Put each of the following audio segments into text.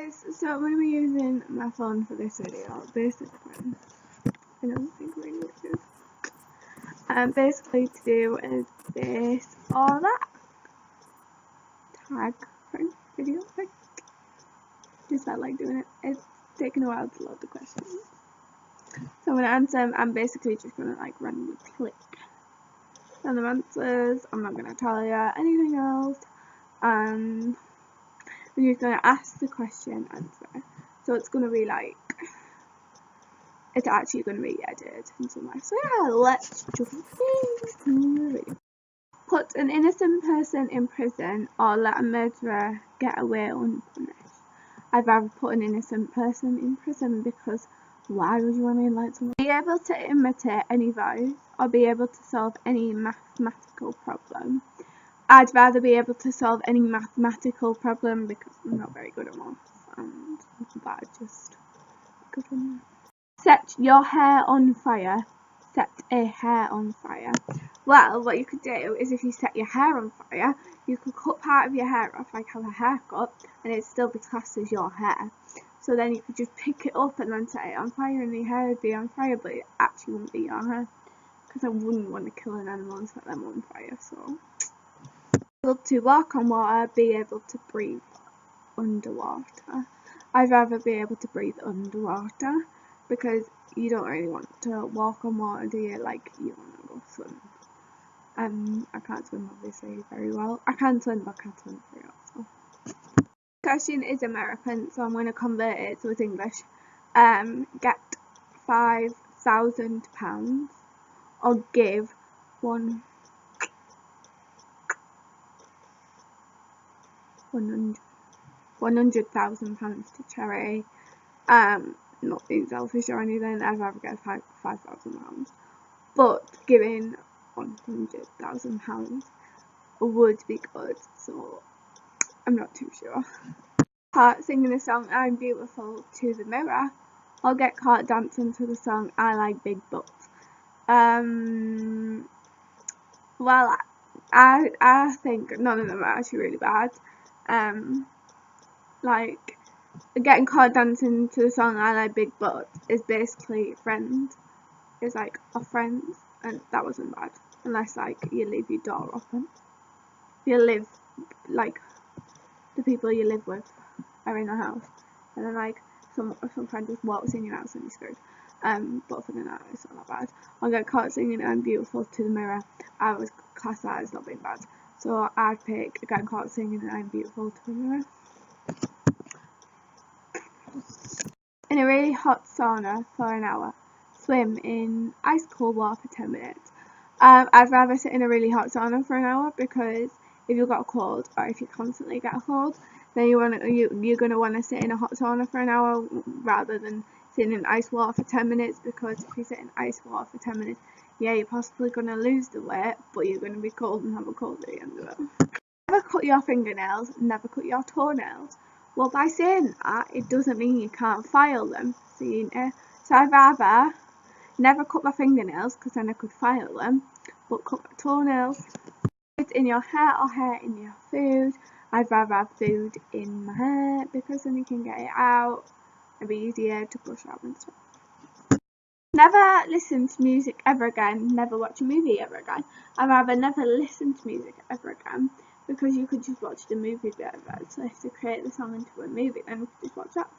Guys, so I'm going to be using my phone for this video. Basically, I don't think really what it is. Basically to do is this or that tag video. Just felt like doing it. It's taken a while to load the questions, so I'm going to answer them. I'm basically just going to like randomly click random answers. I'm not going to tell you anything else. I'm just going to ask the question, answer. So it's going to be like, it's actually going to be edited in some way. So yeah, let's jump into the video. Put an innocent person in prison or let a murderer get away unpunished. I'd rather put an innocent person in prison, because why would you want to like someone? Be able to imitate any voice or be able to solve any mathematical problem. I'd rather be able to solve any mathematical problem, because I'm not very good at maths, and that just good for me. Set your hair on fire. Set a hair on fire. Well, what you could do is, if you set your hair on fire, you could cut part of your hair off, like have a haircut, and it'd still be classed as your hair. So then you could just pick it up and then set it on fire, and your hair would be on fire, but it actually wouldn't be your hair, because I wouldn't want to kill an animal and set them on fire. So, able to walk on water, be able to breathe underwater. I'd rather be able to breathe underwater, because you don't really want to walk on water, do you? Like, you want to go swim. I can't swim obviously very well. I can swim, but I can't swim very well. So. Question is American, so I'm going to convert it to English. Get £5,000 or give £100,000 to charity. Not being selfish or anything, I'd rather get £5,000, but giving £100,000 would be good, so I'm not too sure. Caught singing the song I'm Beautiful to the mirror, or get caught dancing to the song I Like Big Butts. Well, I think none of them are actually really bad. Like, getting caught dancing to the song I Like Big Butts is basically Friends. It's like a Friends, and that wasn't bad, unless like you leave your door open. You live, like, the people you live with are in the house, and then like some friend just walks in your house and you're screwed. But other than that, it's not that bad. I'll get caught singing I'm Beautiful to the mirror. I would class that as not being bad, so I'd pick getting caught singing I'm Beautiful to the mirror. In a really hot sauna for an hour. Swim in ice cold water for 10 minutes. I'd rather sit in a really hot sauna for an hour, because if you've got a cold, or if you constantly get a cold, then you're going to want to sit in a hot sauna for an hour rather than sitting in ice water for 10 minutes, because if you sit in ice water for 10 minutes, yeah, you're possibly going to lose the weight, but you're going to be cold and have a cold at the end of it. Never cut your fingernails, never cut your toenails. Well, by saying that, it doesn't mean you can't file them, so I'd rather never cut my fingernails, because then I could file them, but cut my toenails. Food in your hair or hair in your food. I'd rather have food in my hair, because then you can get it out. It'd be easier to brush out and stuff. Never listen to music ever again. Never watch a movie ever again. I'd rather never listen to music ever again, because you could just watch the movie better. So if they create the song into a movie, then we could just watch that.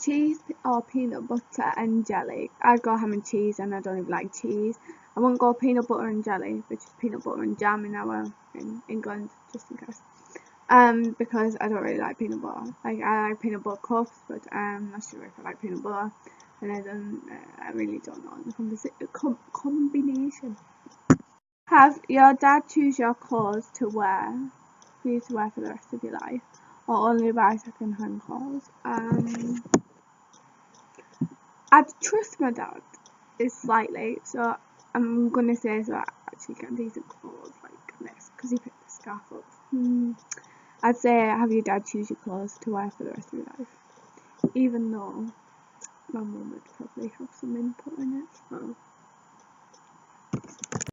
Cheese or peanut butter and jelly. I'd go ham and cheese, and I don't even like cheese. I wouldn't go peanut butter and jelly, which is peanut butter and jam in England, just in case. Because I don't really like peanut butter. Like, I like peanut butter cups, but I'm not sure if I like peanut butter, and I really don't know the combination. Have your dad choose your clothes to wear for you to wear for the rest of your life, or only buy second-hand clothes. I'd trust my dad slightly, so I'm gonna say so I actually get decent clothes like this, because he picked the scarf up. I'd say have your dad choose your clothes to wear for the rest of your life, even though my mum would probably have some input in it. So.